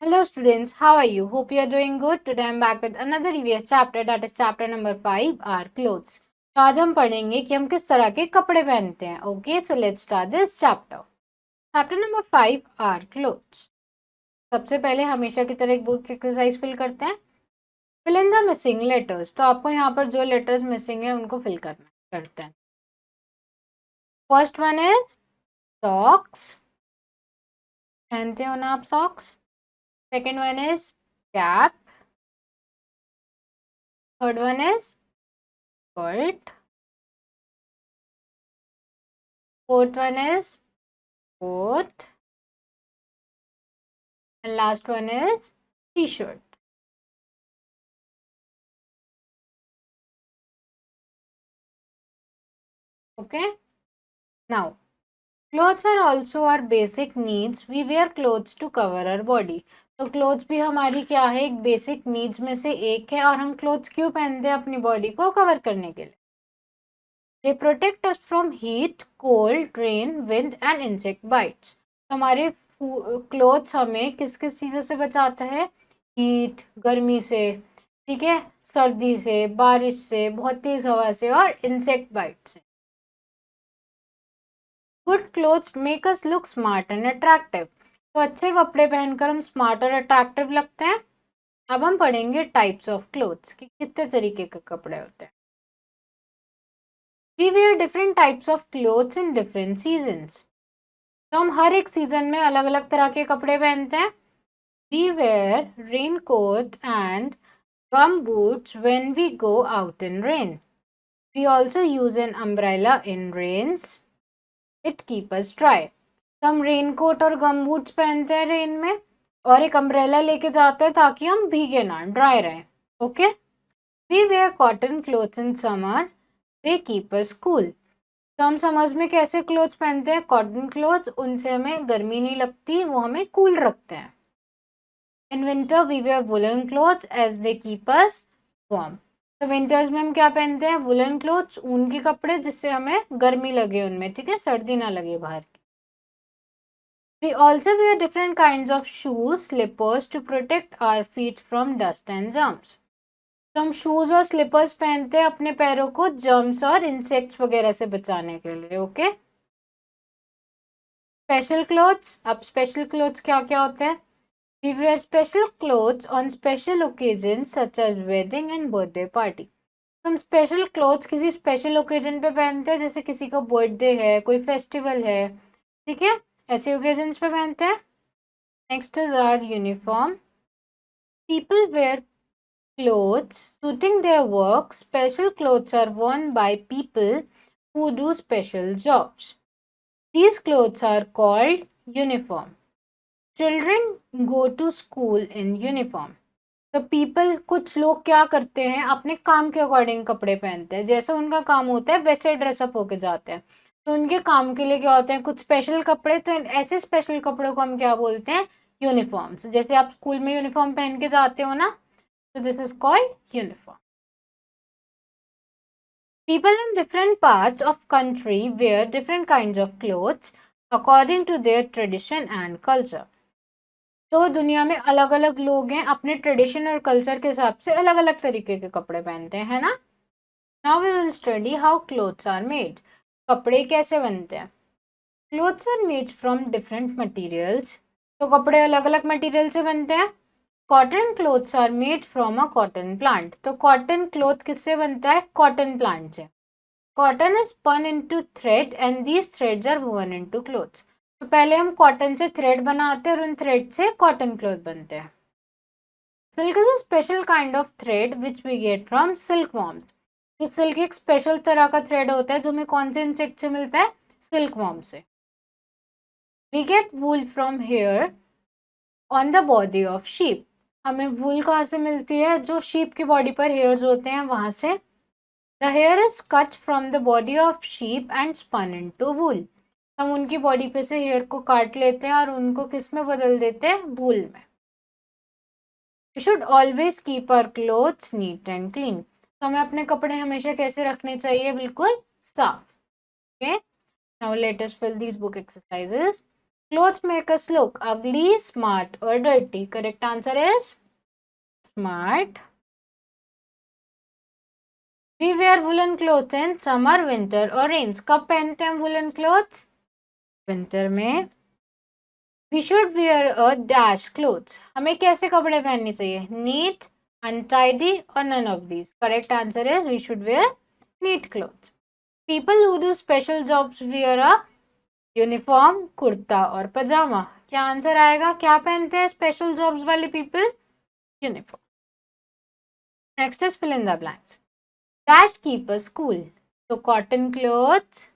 Hello students, how are you? Hope you are doing good. Today I am back with another EVS chapter, that is chapter number 5, our clothes. तो आज हम पढ़ेंगे कि हम किस तरह के कपड़े पहनते हैं. Okay, so let's start this chapter. Chapter number 5, our clothes. सबसे पहले हमेशा की तरह एक बुक एक्सरसाइज फिल करते हैं. Fill in the missing letters. तो आपको यहाँ पर जो letters missing है उनको fill करते हैं. First one is socks. पहनते हो ना आप socks? Second one is cap. Third one is skirt. Fourth one is coat. And last one is t-shirt. Okay. Now, clothes are also our basic needs. We wear clothes to cover our body. तो clothes भी हमारी क्या है, एक basic needs में से एक है. और हम क्लोथ्स क्यों पहनते हैं? अपनी बॉडी को कवर करने के लिए. They protect us from heat, cold, rain, wind and insect bytes. हमारे क्लोथ्स हमें किस किस चीज़ों से बचाता है? हीट, गर्मी से, ठीक है, सर्दी से, बारिश से, बहुत तेज हवा से, और इंसेक्ट बाइट से. Good clothes make us look smart and attractive. तो अच्छे कपड़े पहनकर हम स्मार्ट और अट्रैक्टिव लगते हैं. अब हम पढ़ेंगे टाइप्स ऑफ क्लोथ्स कि कितने तरीके के कपड़े होते हैं. We wear different types of clothes in different seasons. तो हम हर एक सीजन में अलग अलग तरह के कपड़े पहनते हैं. We wear raincoat and gum boots when we go out in rain. We also use an umbrella in rains. It keep us dry. तो हम रेन कोट और गम बूट्स पहनते हैं रेन में, और एक अम्ब्रेला लेके जाते हैं ताकि हम भीगे ना, ड्राई रहें. Okay. We wear cotton clothes in summer. They keep us cool. तो हम समर्स में कैसे क्लोथ्स पहनते हैं? Cotton clothes. उनसे हमें गर्मी नहीं लगती, वो हमें कूल रखते हैं. In winter we wear woollen clothes as they keep us warm. तो विंटर्स में हम क्या पहनते हैं? वुलन क्लोथ्स, ऊन के कपड़े, जिससे हमें गर्मी लगे उनमें, ठीक है, सर्दी ना लगे बाहर की. We also wear different kinds of shoes, slippers to protect our feet from dust and germs. तो हम शूज और स्लीपर्स पहनते हैं अपने पैरों को जर्म्स और इंसेक्ट्स वगैरह से बचाने के लिए. ओके. Special clothes. अब स्पेशल क्लोथ्स क्या क्या होते हैं? We wear special clothes on special occasions such as wedding and birthday party. हम स्पेशल क्लोथ्स किसी स्पेशल ओकेजन पे पहनते हैं, जैसे किसी का बर्थडे है, कोई फेस्टिवल है, ठीक है, ऐसे ओकेजन्स पे पहनते हैं. Next is our uniform. People wear clothes suiting their work. Special clothes are worn by people who do special jobs. These clothes are called uniform. Children go to school in uniform. तो people, कुछ लोग क्या करते हैं, अपने काम के according कपड़े पहनते हैं. जैसा उनका काम होता है वैसे ड्रेसअप होके जाते हैं. तो उनके काम के लिए क्या होते हैं? कुछ स्पेशल कपड़े. तो ऐसे स्पेशल कपड़ों को हम क्या बोलते हैं? यूनिफॉर्म्स. जैसे आप स्कूल में यूनिफॉर्म पहन के जाते हो ना, so this is called uniform. People in different parts of country wear different kinds of clothes according to their tradition and culture. तो दुनिया में अलग अलग लोग हैं, अपने ट्रेडिशन और कल्चर के हिसाब से अलग अलग तरीके के कपड़े पहनते हैं, है ना. Now we will study how clothes are made. कपड़े कैसे बनते हैं? Clothes are made from different materials. तो कपड़े अलग अलग मटेरियल से बनते हैं. Cotton clothes are made from a cotton plant. तो कॉटन क्लोथ किससे बनता है? कॉटन प्लांट से. Cotton is spun into thread and these threads are woven into clothes. तो पहले हम कॉटन से थ्रेड बनाते हैं और उन थ्रेड से कॉटन क्लोथ बनते हैं. Silk is a special kind of thread which we get from silkworms. ये सिल्क एक स्पेशल तरह का थ्रेड होता है जो हमें कौन से इंसेक्ट से मिलता है? सिल्क वॉर्म से. We get wool from hair on the body of sheep. हमें वूल कहाँ से मिलती है? जो शीप की बॉडी पर हेयर्स होते हैं वहां से. The hair is cut from the body of sheep and spun into wool. हम उनकी बॉडी पे से हेयर को काट लेते हैं और उनको किस में बदल देते हैं? वूल में. We should always keep our clothes neat and clean. तो हमें अपने कपड़े हमेशा कैसे रखने चाहिए? बिल्कुल साफ. Okay. Now let us fill these book exercises. Clothes make us look ugly, smart or dirty. Correct answer is smart. We wear woolen clothes in summer, winter or rains. कब पहनते हैं woolen clothes? Winter में. We should wear a dash clothes. हमें कैसे कपड़े पहनने चाहिए? Neat, untidy or none of these. Correct answer is we should wear neat clothes. People who do special jobs wear a uniform, kurta और पजामा. क्या answer आएगा? क्या पहनते हैं स्पेशल जॉब्स वाले people? Uniform. Next is fill in the blanks. Dash keep us cool. So cotton clothes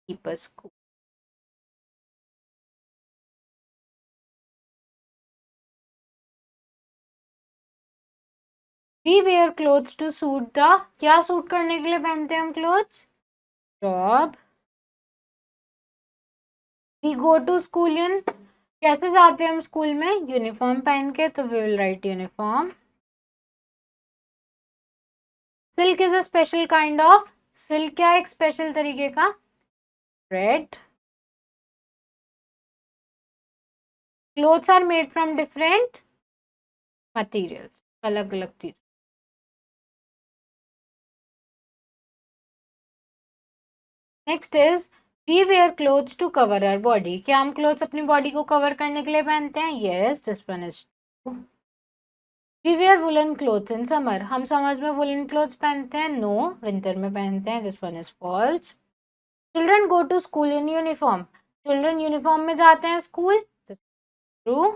keep us cool. We wear clothes to suit the. क्या suit करने के लिए पहनते हैं हम clothes? Job. We go to school in. कैसे जाते हैं हम स्कूल में? यूनिफॉर्म पहन के. तो we will write uniform. Silk is a special kind of. Silk क्या एक स्पेशल तरीके का? Thread. Clothes are made from different materials. अलग अलग चीज. Next is we wear clothes to cover our body. क्या हम क्लोथ्स अपनी बॉडी को कवर करने के लिए पहनते हैं? Yes, this one is. We wear woollen clothes in summer. हम समर्स में वुलन क्लोथ्स पहनते हैं? नो, विंटर में पहनते हैं. This one is false. Children go to school in uniform. Children uniform में जाते हैं school. True.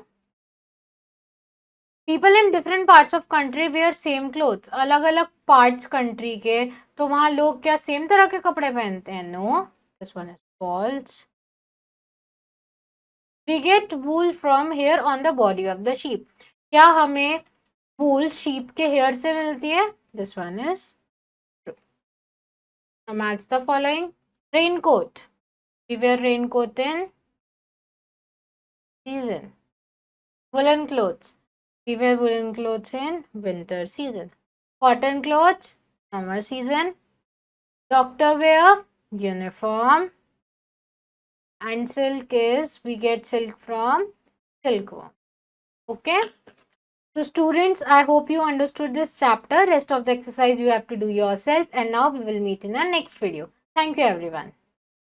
People in different parts of country wear same clothes. अलग अलग पार्ट्स कंट्री के, तो वहां लोग क्या सेम तरह के कपड़े पहनते हैं? No, this one is false. We get wool from hair on the body of the sheep. क्या हमें wool sheep के hair से मिलती है? This one is true. Now match the following. Raincoat. We wear raincoat in season. Woolen clothes. We wear woolen clothes in winter season. Cotton clothes, summer season. Doctor wear uniform. And silk is, we get silk from silkworm. Okay. So students, I hope you understood this chapter. Rest of the exercise you have to do yourself. And now we will meet in our next video. Thank you everyone.